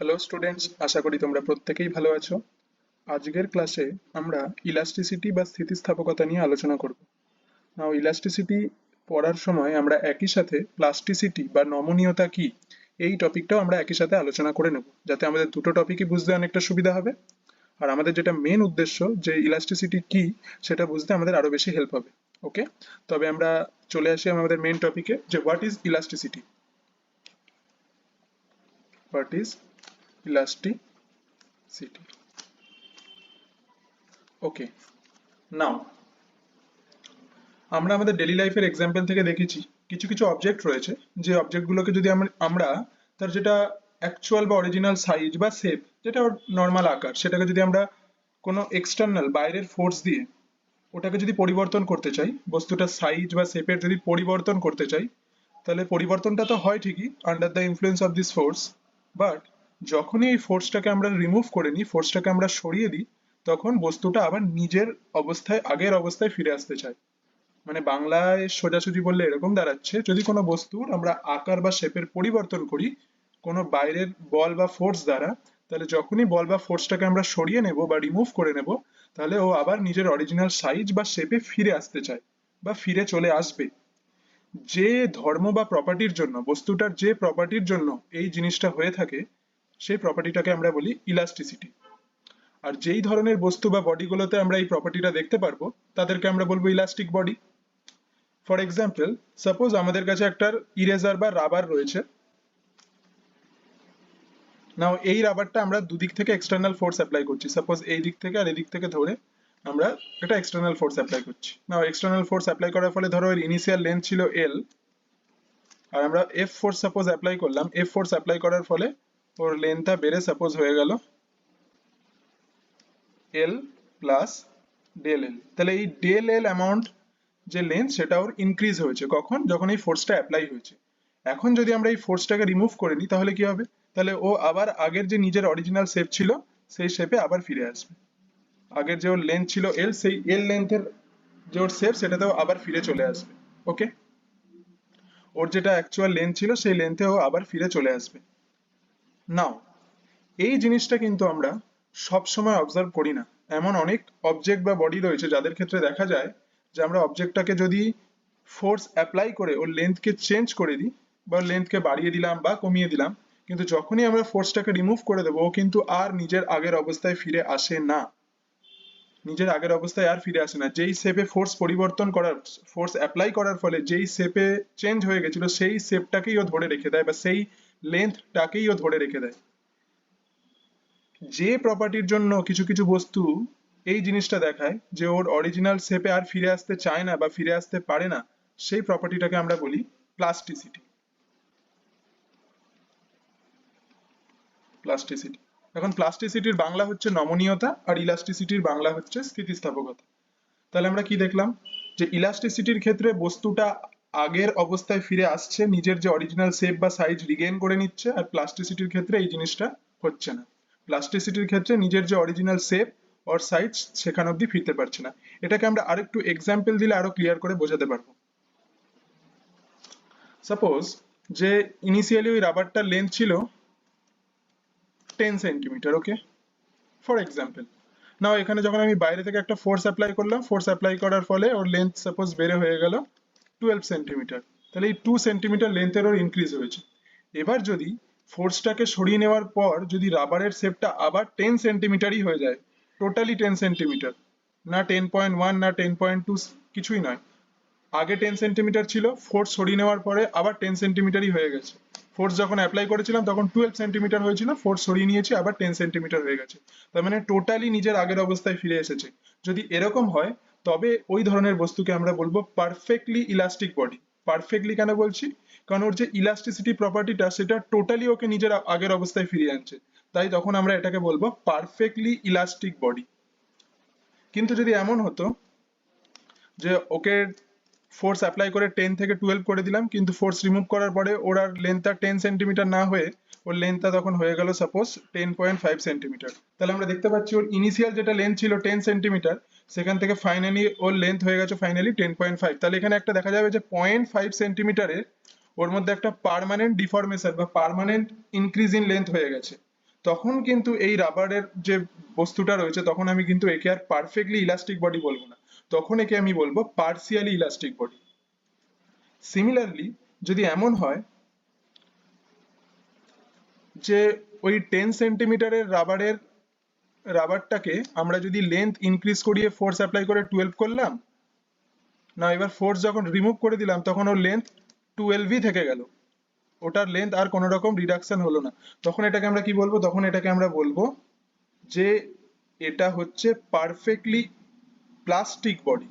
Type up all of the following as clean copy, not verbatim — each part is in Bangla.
হ্যালো স্টুডেন্টস, আশা করি তোমরা প্রত্যেকেই ভালো আছো। আজকের ক্লাসে আমরা ইলাস্টিসিটি বা স্থিতিস্থাপকতা নিয়ে আলোচনা করব। নাও ইলাস্টিসিটি পড়ার সময় আমরা একই সাথে প্লাস্টিসিটি বা নমনীয়তা কি এই টপিকটাও আমরা একই সাথে আলোচনা করে নেব, যাতে আমাদের দুটো টপিকই বুঝতে অনেকটা সুবিধা হবে। আর আমাদের যেটা মেন উদ্দেশ্য, যে ইলাস্টিসিটি কি সেটা বুঝতে আমাদের আরো বেশি হেল্প হবে। ওকে, তবে আমরা চলে আসি আমাদের মেন টপিকে, যে what is elasticity. What is elasticity? Okay, now আমরা আমাদের ডেইলি লাইফের এক্সাম্পল থেকে দেখেছি কিছু কিছু অবজেক্ট রয়েছে, যে অবজেক্টগুলোকে যদি আমরা তার যেটা অ্যাকচুয়াল বা অরিজিনাল সাইজ বা শেপ, যেটা নর্মাল আকার, সেটাকে যদি আমরা কোনো এক্সটার্নাল বাইরের ফোর্স দিয়ে ওটাকে যদি পরিবর্তন করতে চাই, বস্তুটার সাইজ বা শেপের যদি পরিবর্তন করতে চাই, তাহলে পরিবর্তনটা তো হয় ঠিকই under the influence of this force. But যখনই এই ফোর্সটাকে আমরা রিমুভ করে নিই, ফোর্সটাকে আমরা সরিয়ে দিই, তখন বস্তুটা আবার নিজের অবস্থায়, আগের অবস্থায় ফিরে আসতে চায়। মানে বাংলায় সোজাসুজি বললে এরকম দাঁড়াচ্ছে, যদি কোনো বস্তুর আমরা আকার বা শেপের পরিবর্তন করি কোনো বাইরের বল বা ফোর্স দ্বারা, তাহলে যখনই বল বা ফোর্সটাকে আমরা সরিয়ে নেব বা রিমুভ করে নেব, তাহলে ও আবার নিজের অরিজিনাল সাইজ বা শেপে ফিরে আসতে চায় বা ফিরে চলে আসবে। যে ধর্ম বা প্রপার্টির জন্য, বস্তুটার যে প্রপার্টির জন্য এই জিনিসটা হয়ে থাকে, সেই প্রপার্টিটাকে আমরা বলি ইলাস্টিসিটি। আর যেই ধরনের বস্তু বা বডিগুলোতে আমরা এই প্রপার্টিটা দেখতে পারবো, তাদেরকে আমরা বলবো elastic body. For example, suppose আমাদের কাছে একটা ইরেজার বা রাবার রয়েছে। নাও এই রাবারটা আমরা দুদিক থেকে এক্সটার্নাল ফোর্স অ্যাপ্লাই করছি, সাপোজ এই দিক থেকে আর এদিক থেকে ধরে আমরা একটা এক্সটার্নাল ফোর্স অ্যাপ্লাই করছি। নাও এক্সটার্নাল ফোর্স অ্যাপ্লাই করার ফলে ধরো এর ইনিশিয়াল লেন্থ ছিল এল, আর আমরা এফ ফোর্স সাপোজ অ্যাপ্লাই করলাম। এফ ফোর্স অ্যাপ্লাই করার ফলে ওর লেন্থটা বেড়ে সাপোজ হয়ে গেল এল প্লাস ডেল এল। তাহলে এই ডেল এল অ্যামাউন্ট যে লেন্থ, সেটা ওর ইনক্রিজ হয়েছে কখন, যখন এই ফোর্সটা অ্যাপ্লাই হয়েছে। এখন যদি আমরা এই ফোর্সটাকে রিমুভ করে নিই, তাহলে কি হবে? তাহলে ও আবার আগের যে নিজের অরিজিনাল শেপ ছিল সেই শেপে আবার ফিরে আসবে। আগের যে ওর লেন্থ ছিল এল, সেই এল লেন্থের যে ওর শেপ, সেটাতেও আবার ফিরে চলে আসবে। ওকে, ওর যেটা অ্যাকচুয়াল লেন্থ ছিল সেই লেন্থে ও আবার ফিরে চলে আসবে। নাও এই জিনিসটা কিন্তু আমরা সব সময় অবজার্ভ করি না। এমন অনেক অবজেক্ট বা বডি রয়েছে যাদের ক্ষেত্রে দেখা যায় যে আমরা অবজেক্টটাকে যদি ফোর্স অ্যাপ্লাই করে ওর লেন্থকে চেঞ্জ করে দিই, বা লেন্থকে বাড়িয়ে দিলাম বা কমিয়ে দিলাম, কিন্তু যখনই আমরা ফোর্সটাকে রিমুভ করে দেবো, ও কিন্তু আর নিজের আগের অবস্থায় ফিরে আসে না। নিজের আগের অবস্থায় আর ফিরে আসে না। যেই শেপে ফোর্স পরিবর্তন করার, ফোর্স অ্যাপ্লাই করার ফলে যেই শেপে চেঞ্জ হয়ে গেছিল, সেই শেপটাকেই ও ধরে রেখে দেয় বা সেই লেন্থটাকেই ও ধরে রেখে দেয়। যে প্রপার্টির জন্য কিছু কিছু বস্তু এই জিনিসটা দেখায় যে ওর অরিজিনাল শেপে আর ফিরে আসতে চায় না বা ফিরে আসতে পারে না, সেই প্রপার্টিটাকে আমরা বলি প্লাস্টিসিটি। প্লাস্টিসিটি। এখন প্লাস্টিসিটির বাংলা হচ্ছে নমনীয়তা, আর ইলাস্টিসিটির বাংলা হচ্ছে স্থিতিস্থাপকতা। তাহলে আমরা কি দেখলাম, যে ইলাস্টিসিটির ক্ষেত্রে বস্তুটা আগের অবস্থায় ফিরে আসছে, নিজের যে অরিজিনাল শেপ বা সাইজ রিগেইন করে নিচ্ছে। আর প্লাস্টিসিটির ক্ষেত্রে এই জিনিসটা হচ্ছে না। প্লাস্টিসিটির ক্ষেত্রে নিজের যে অরিজিনাল শেপ অর সাইজ সেখান অব্দি ফিরতে পারছে না। এটাকে আমরা আরেকটু এক্সাম্পল দিলে আরো ক্লিয়ার করে বোঝাতে পারবো। সাপোজ যে ইনিশিয়ালি ওই রাবারটার লেন্থ ছিল 10 centimetre. Okay, for example. Now এখানে যখন আমি বাইরে থেকে একটা ফোর্স অ্যাপ্লাই করলাম, ফোর্স অ্যাপ্লাই করার ফলে ওর লেন্থ সাপোজ বেড়ে হয়ে গেল 12 সেন্টিমিটার। তাহলে এই 2 সেন্টিমিটার লেন্থের ওর ইনক্রিজ হয়েছে। এবার যদি ফোর্সটাকে সরিয়ে নেওয়ার পর যদি রাবারের শেপটা আবার 10 সেন্টিমিটারই হয়ে যায়, টোটালি 10 সেন্টিমিটার, না 10.1 না 10.2, কিছুই নয়, আগে 10 সেন্টিমিটার ছিল, ফোর্স সরিয়ে নেওয়ার পরে আবার 10 সেন্টিমিটারই হয়ে গেছে। ফোর্স যখন অ্যাপ্লাই করেছিলাম তখন 12 সেন্টিমিটার হয়েছিল, ফোর্স সরিয়ে নিয়েছি, আবার 10 সেন্টিমিটার হয়ে গেছে। তার মানে টোটালি নিজের আগের অবস্থায় ফিরে এসেছে। যদি এরকম হয়, তবে ওই ধরনের বস্তুকে আমরা বলবো পারফেক্টলি ইলাস্টিক বডি। পারফেক্টলি কেন বলছি? কারণ ওর যে ইলাস্টিসিটি প্রপার্টিটা, সেটা টোটালি ওকে নিজের আগের অবস্থায় ফিরিয়ে আনছে। তাই তখন আমরা এটাকে বলবো পারফেক্টলি ইলাস্টিক বডি। কিন্তু যদি এমন হতো যে ওকে ফোর্স অ্যাপ্লাই করে 10 থেকে 12 করে দিলাম, কিন্তু ফোর্স রিমুভ করার পরে ওর আর লেন্থটা 10 সেন্টিমিটার না হয়ে ওর লেন্থটা তখন হয়ে গেল সাপোজ 10.5 সেন্টিমিটার, তাহলে আমরা দেখতে পাচ্ছি ওর ইনিশিয়াল যেটা লেন্থ ছিল 10 সেন্টিমিটার, সেখান থেকে ফাইনালি ওর লেন্থ হয়ে গেছে ফাইনালি 10.5। তাহলে এখানে একটা দেখা যাবে যে 0.5 সেন্টিমিটারের ওর মধ্যে একটা পার্মানেন্ট ডিফরমেশন বা পার্মানেন্ট ইনক্রিজ ইন লেন্থ হয়ে গেছে। তখন কিন্তু এই রাবারের যে বস্তুটা রয়েছে তখন আমি কিন্তু একে আর পারফেক্টলি ইলাস্টিক বডি বলবো না, তখন একে আমি বলবো পার্সিয়ালি ইলাস্টিক বডি। সিমিলারলি যদি এমন হয় যে ওই 10 সেন্টিমিটারের রাবারটাকে আমরা যদি লেন্থ ইনক্রিজ করিয়ে ফোর্স অ্যাপ্লাই করে 12 করলাম, না এবার ফোর্স যখন রিমুভ করে দিলাম তখন ওর লেন্থ 12ই থেকে গেল, ওটার লেন্থ আর কোনো রকম রিডাকশন হলো না, তখন এটাকে আমরা কি বলবো? তখন এটাকে আমরা বলবো যে এটা হচ্ছে পারফেক্টলি প্লাস্টিক বডি।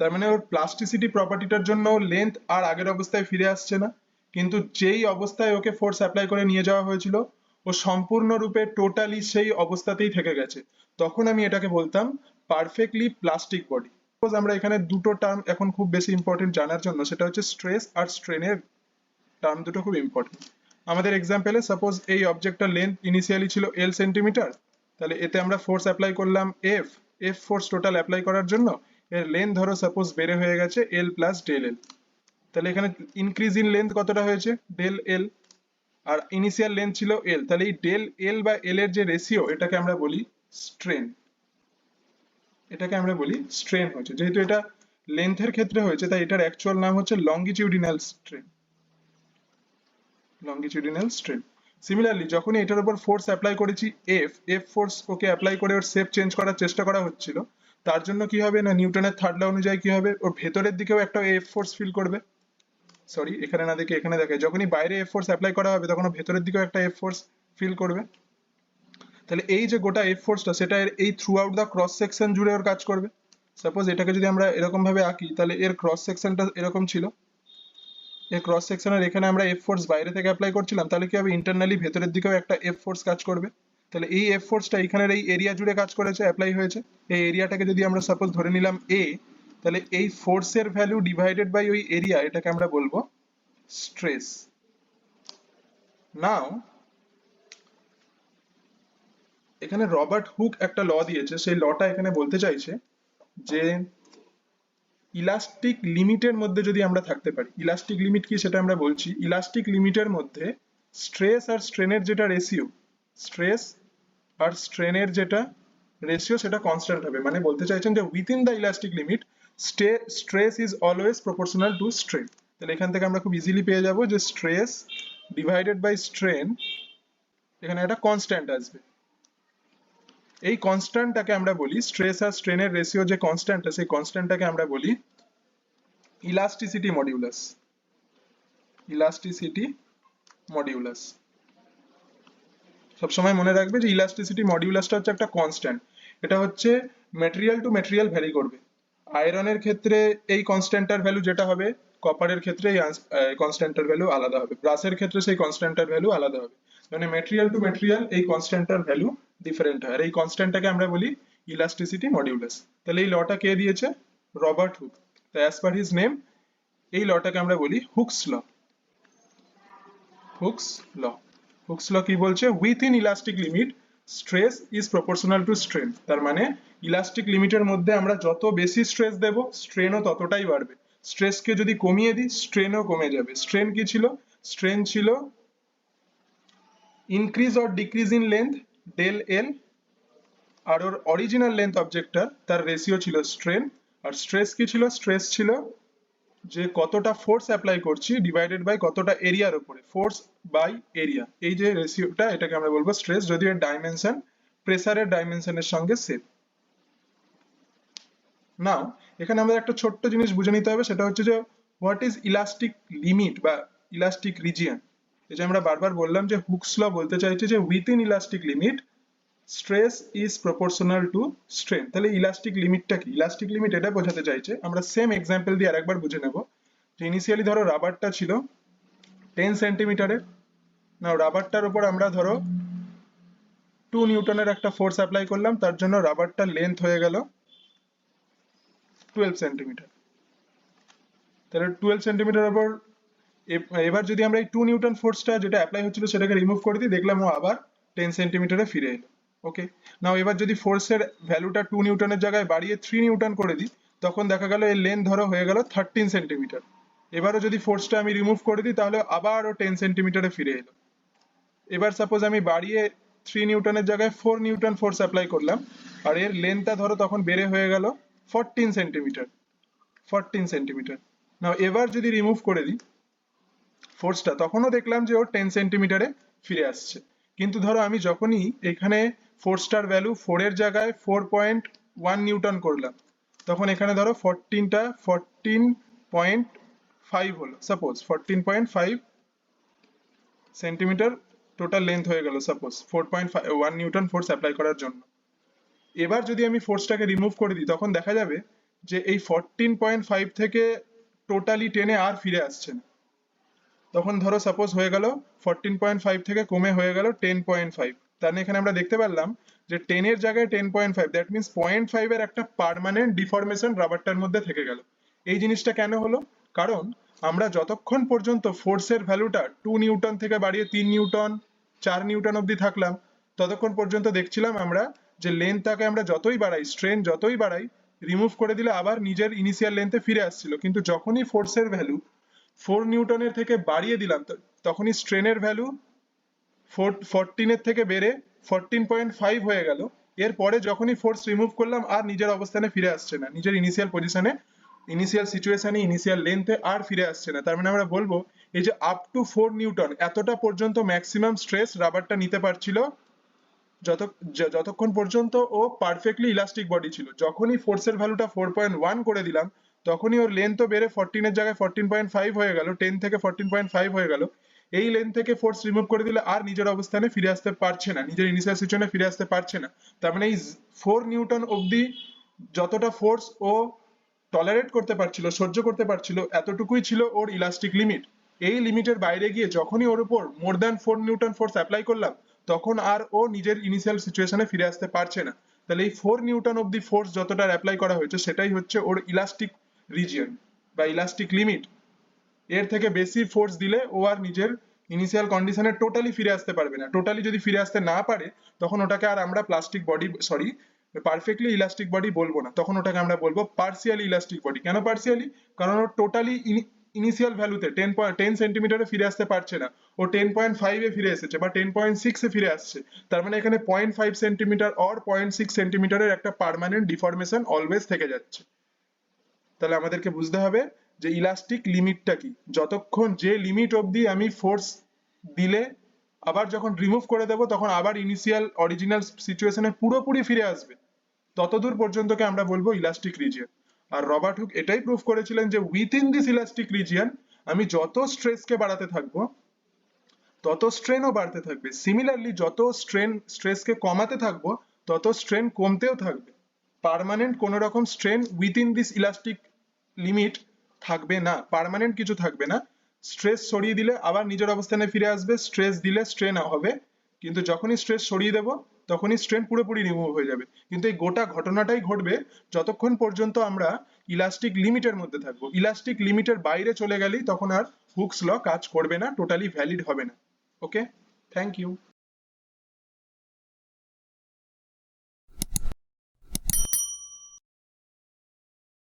তার মানে ওর প্লাস্টিসিটি প্রপার্টিটার জন্য লেন্থ আর আগের অবস্থায় ফিরে আসছে না, কিন্তু যেই অবস্থায় ওকে ফোর্স অ্যাপ্লাই করে নিয়ে যাওয়া হয়েছিল ও সম্পূর্ণরূপে টোটালি সেই অবস্থাতেই থেকে গেছে, তখন আমি এটাকে বলতাম পারফেক্টলি প্লাস্টিক বডি। সাপোজ আমরা এখানে দুটো টার্ম এখন খুব বেশি ইম্পর্টেন্ট জানার জন্য, সেটা হচ্ছে স্ট্রেস আর স্ট্রেনের টার্ম, দুটো খুব ইম্পর্টেন্ট। আমাদের এক্সাম্পলে সাপোজ এই অবজেক্টটার লেন্থ ইনিশিয়ালি ছিল এল সেন্টিমিটার, তাহলে এতে আমরা ফোর্স অ্যাপ্লাই করলাম F, F force total apply করার জন্য এর লেন্থ ধরো সাপোজ বেড়ে হয়ে গেছে এল প্লাস ডেল এল, তাহলে এখানে ইনক্রিজ ইন লেন্থ কতটা হয়েছে? ডেল এল, আর ইনিশিয়াল লেন্থ ছিল এল, তাহলে এই ডেল এল বা এল এর যে রেশিও এটাকে আমরা বলি স্ট্রেন, এটাকে আমরা বলি স্ট্রেন হচ্ছে, যেহেতু এটা লেন্থের ক্ষেত্রে হয়েছে তাই এটার অ্যাকচুয়াল নাম হচ্ছে longitudinal strain, longitudinal strain. Similarly যখন এটার উপর ফোর্স অ্যাপ্লাই করেছি এফ, এফ ফোর্স ওকে অ্যাপ্লাই করে ওর শেপ চেঞ্জ করার চেষ্টা করা হচ্ছিল, তার জন্য কি হবে না নিউটনের থার্ড ল অনুযায়ী কি হবে, ওর ভেতরের দিকেও একটা এফ ফোর্স ফিল করবে, সরি এখানে না দেখে এখানে দেখে, যখনই বাইরে এফ ফোর্স অ্যাপ্লাই করা হবে তখন ও ভেতরের দিকেও একটা এফ ফোর্স ফিল করবে, তাহলে এই যে গোটা এফ ফোর্সটা সেটা এই throughout the cross section জুড়ে ওর কাজ করবে। সাপোজ এটাকে যদি আমরা এরকম ভাবে আঁকি তাহলে এর ক্রস সেকশনটা এরকম ছিল, এই ক্রস সেকশনের এখানে আমরা এফ ফোর্স বাইরে থেকে অ্যাপ্লাই করছিলাম, তাহলে কি হবে ইন্টারনালি ভেতরের দিকেও একটা এফ ফোর্স কাজ করবে, তাহলে এই এফ ফোর্সটা এখানের এই এরিয়া জুড়ে কাজ করেছে, অ্যাপ্লাই হয়েছে, এই এরিয়াটাকে যদি আমরা সাপোজ ধরে নিলাম এ, তাহলে এই ফোর্সের ভ্যালু ডিভাইডেড বাই ওই এরিয়া, এটাকে আমরা বলবো স্ট্রেস। নাও এখানে রবার্ট হুক একটা ল দিয়েছে, সেই লটা এখানে বলতে চাইছে যে ইলাস্টিক লিমিটের মধ্যে যদি আমরা থাকতে পারি, ইলাস্টিক লিমিট কি সেটা আমরা বলছি, ইলাস্টিক লিমিটের মধ্যে স্ট্রেস আর স্ট্রেনের যেটা রেশিও, স্ট্রেস আর স্ট্রেনের যেটা রেশিও সেটা কনস্ট্যান্ট হবে, মানে বলতে চাইছেন যে within the elastic limit stress is always proportional to strain. তাহলে এখান থেকে আমরা খুব ইজিলি পেয়ে যাব যে স্ট্রেস ডিভাইডেড বাই স্ট্রেন, এখানে একটা কনস্ট্যান্ট আসবে, এই কনস্ট্যান্টটাকে আমরা বলি, স্ট্রেস আর স্ট্রেনের রেশিও যে কনস্ট্যান্টটা সেই কনস্ট্যান্টটাকে আমরা বলি ইলাস্টিসিটি মডিউলাস, ইলাস্টিসিটি মডিউলাস। সবসময় মনে রাখবে যে ইলাস্টিসিটি মডিউলাসটা হচ্ছে একটা কনস্ট্যান্ট, এটা হচ্ছে ম্যাটেরিয়াল টু ম্যাটেরিয়াল ভ্যারি করবে, আয়রনের ক্ষেত্রে এই কনস্ট্যান্টটার ভ্যালু যেটা হবে কপারের ক্ষেত্রে এই কনস্ট্যান্টটার ভ্যালু আলাদা হবে, ব্রাসের ক্ষেত্রে সেই কনস্ট্যান্টটার ভ্যালু আলাদা হবে, মানে ম্যাটেরিয়াল টু ম্যাটেরিয়াল এই কনস্ট্যান্টটার ভ্যালু ডিফারেন্ট হয়, আর এই কনস্ট্যান্টটাকে আমরা বলি ইলাস্টিসিটি মডিউলাস। তাহলে এই লটা কে দিয়েছে? Robert Hooke. তাই অ্যাজ পার হিজ নেম এই লটাকে আমরা বলি হুকস ল, হুকস ল। হুকস ল কি বলছে? Within elastic limit stress is proportional to strain, তার মানে ইলাস্টিক লিমিটের মধ্যে আমরা যত বেশি স্ট্রেস দেব স্ট্রেনও ততটাই বাড়বে, স্ট্রেসকে যদি কমিয়ে দিই স্ট্রেনও কমে যাবে। স্ট্রেন কি ছিল? স্ট্রেন ছিল increase or decrease in length del L, আর ওর অরিজিনাল লেন্থ অবজেক্টটা তার রেশিও ছিল স্ট্রেন, আর স্ট্রেস কি ছিল? স্ট্রেস ছিল যে কতটা ফোর্স অ্যাপ্লাই করছি ডিভাইডেড বাই কতটা এরিয়ার উপরে, ফোর্স বাই এরিয়া, এই যে রেশিওটা এটাকে আমরা বলবো স্ট্রেস, যদিও এর ডাইমেনশন প্রেসারের ডাইমেনশনের সঙ্গে সেম। নাও এখানে আমাদের একটা ছোট্ট জিনিস বুঝে নিতে হবে, সেটা হচ্ছে যে হোয়াট ইজ ইলাস্টিক লিমিট বা ইলাস্টিক রিজিয়ন। এই যে আমরা বারবার বললাম যে হুকস ল বলতে চাইছে যে within elastic limit stress is proportional to strain. তাহলে ইলাস্টিক লিমিটটা কি? ইলাস্টিক লিমিট এটা বোঝাতে চাইছে, আমরা সেম এক্সাম্পল দিয়ে আরেকবার বুঝে নেব, যে ইনিশিয়ালি ধরো রাবারটা ছিল 10 সেন্টিমিটারের, না রাবারটার উপর আমরা ধরো 2 নিউটনের একটা ফোর্স অ্যাপ্লাই করলাম, তার জন্য রাবারটার লেন্থ হয়ে গেল 12 সেন্টিমিটার। তাহলে 12 সেন্টিমিটার উপর এবার যদি আমরা এই 2 নিউটন ফোর্সটা যেটা অ্যাপ্লাই হচ্ছিল সেটাকে রিমুভ করে দিই, দেখলাম ও আবার 10 সেন্টিমিটারে ফিরে এলো। ওকে, নাও এবার যদি ফোর্সের ভ্যালুটা 2 নিউটনের জায়গায় বাড়িয়ে 3 নিউটন করে দিই, তখন দেখা গেল এর লেন্থ ধরো হয়ে গেল 13 সেন্টিমিটার। এবারও যদি ফোর্সটা আমি রিমুভ করে দিই তাহলে আবার ও 10 সেন্টিমিটারে ফিরে এলো। এবার সাপোজ আমি বাড়িয়ে 3 নিউটনের জায়গায় 4 নিউটন ফোর্স অ্যাপ্লাই করলাম, আর এর লেন্থটা ধরো তখন বেড়ে হয়ে গেল 14 সেন্টিমিটার। 14 সেন্টিমিটার। নাও এবার যদি রিমুভ করে দিই ফোর্সটা, তখনও দেখলাম যে ও 10 সেন্টিমিটারে ফিরে আসছে। কিন্তু ধরো আমি যখনই এখানে ফোর্সটার ভ্যালু 4 এর জায়গায় 4.1 নিউটন করলাম, তখন এখানে ধরো 14.5 হলো, সাপোজ 14.5 সেন্টিমিটার টোটাল লেন্থ হয়ে গেল, সাপোজ 4.1 নিউটন ফোর্স অ্যাপ্লাই করার জন্য। এবার যদি আমি ফোর্সটাকে রিমুভ করে দিই, তখন দেখা যাবে যে এই 14.5 থেকে টোটালি 10-এ আর ফিরে আসছে না। তখন ধরো সাপোজ হয়ে গেল 14.5 থেকে কমে হয়ে গেল 10.5। তার মানে এখানে আমরা দেখতে পারলাম যে 10 এর জায়গায় 10.5, দ্যাট মিনস 0.5 এর একটা পার্মানেন্ট ডিফরমেশন রাবারটার মধ্যে থেকে গেল। এই জিনিসটা কেন হলো? কারণ আমরা যতক্ষণ পর্যন্ত ফোর্সের ভ্যালুটা 2 নিউটন থেকে বাড়িয়ে 3 নিউটন 4 নিউটন অব্দি থাকলাম, ততক্ষণ পর্যন্ত দেখছিলাম আমরা যে লেন্থটাকে আমরা যতই বাড়াই, স্ট্রেন যতই বাড়াই, রিমুভ করে দিলে আবার নিজের ইনিশিয়াল লেন্থে ফিরে আসছিল। কিন্তু যখনই ফোর্সের ভ্যালু 4 নিউটনের থেকে বাড়িয়ে দিলাম, তখনই স্ট্রেনের ভ্যালু 14 এর থেকে বেড়ে 14.5 হয়ে গেল। এরপরে যখনই ফোর্স রিমুভ করলাম আর নিজের অবস্থানে ফিরে আসছে না, নিজের ইনিশিয়াল পজিশনে, ইনিশিয়াল সিচুয়েশনে, ইনিশিয়াল লেন্থে আর ফিরে আসছে না। তার মানে আমরা বলবো এই যে আপ টু 4 নিউটন এতটা পর্যন্ত ম্যাক্সিমাম স্ট্রেস রাবারটা নিতে পারছিল, যতক্ষণ পর্যন্ত ও পারফেক্টলি ইলাস্টিক বডি ছিল। যখনই ফোর্সের ভ্যালুটা 4.1 করে দিলাম, তখনই ওর লেন্থও বেড়ে 14 এর জায়গায় 14.5 হয়ে গেল, 10 থেকে 14.5 হয়ে গেল। এই লেন্থ থেকে ফোর্স রিমুভ করে দিলে আর নিজের অবস্থানে ফিরে আসতে পারছে না, নিজের ইনিশিয়াল সিচুয়েশনে ফিরে আসতে পারছে না। তার মানে এই 4 নিউটন অবধি যতটা ফোর্স ও টলারেট করতে পারছিল, সহ্য করতে পারছিল, এতটুকুই ছিল ওর ইলাস্টিক লিমিট। এই লিমিটের বাইরে গিয়ে যখনই ওর উপর more than 4 Newton force apply করলাম, তখন আর ও নিজের ইনিশিয়াল সিচুয়েশনে ফিরে আসতে পারছে না। তাহলে এই 4 নিউটন অব্দি ফোর্স যতটা অ্যাপ্লাই করা হয়েছে, সেটাই হচ্ছে ওর ইলাস্টিক রিজিয়ন বা ইলাস্টিক লিমিট। এর থেকে বেশি ফোর্স দিলে ও আর নিজের ইনিশিয়াল কন্ডিশনে টোটালি ফিরে আসতে পারবে না। টোটালি যদি ফিরে আসতে না পারে, তখন ওটাকে আর আমরা plastic body, sorry, perfectly elastic body বলবো না, তখন ওটাকে আমরা বলবো পার্সিয়ালি ইলাস্টিক বডি। কেন পার্সিয়ালি? কারণ ও টোটালি ইনিশিয়াল ভ্যালুতে 10 সেন্টিমিটারে ফিরে আসতে পারছে না, ও 10.5 এ ফিরে এসেছে বা 10.6 এ ফিরে আসছে। তার মানে এখানে 0.5 সেন্টিমিটার অর 0.6 সেন্টিমিটারের একটা পার্মানেন্ট ডিফরমেশন অলওয়েজ থেকে যাচ্ছে। তাহলে আমাদেরকে বুঝতে হবে যে ইলাস্টিক লিমিটটা কি। যতক্ষণ যে লিমিট অবধি আমি ফোর্স দিলে আবার যখন রিমুভ করে দেবো, তখন আবার ইনিশিয়াল অরিজিনাল সিচুয়েশনে পুরোপুরি ফিরে আসবে, ততদূর পর্যন্তকে আমরা বলবো ইলাস্টিক রিজিয়ন। আর রবার্ট হুক এটাই প্রুফ করেছিলেন যে উইথিন দিস ইলাস্টিক রিজিয়ন আমি যত স্ট্রেসকে বাড়াতে থাকবো, তত স্ট্রেনও বাড়তে থাকবে। সিমিলারলি যত স্ট্রেসকে কমাতে থাকবো, তত স্ট্রেন কমতেও থাকবে। পার্মানেন্ট কোনো রকম strain within this elastic limit থাকবে না, পার্মানেন্ট কিছু থাকবে না। স্ট্রেস সরিয়ে দিলে আবার নিজের অবস্থানে ফিরে আসবে, স্ট্রেস দিলে স্ট্রেন হবে, কিন্তু যখনই স্ট্রেস সরিয়ে দেবো, তখনই স্ট্রেন পুরোপুরি রিমুভ হয়ে যাবে। কিন্তু এই গোটা ঘটনাটাই ঘটবে যতক্ষণ পর্যন্ত আমরা ইলাস্টিক লিমিটের মধ্যে থাকবো। ইলাস্টিক লিমিটের বাইরে চলে গেলেই তখন আর হুকস ল কাজ করবে না, টোটালি ভ্যালিড হবে না। ওকে, থ্যাংক ইউ।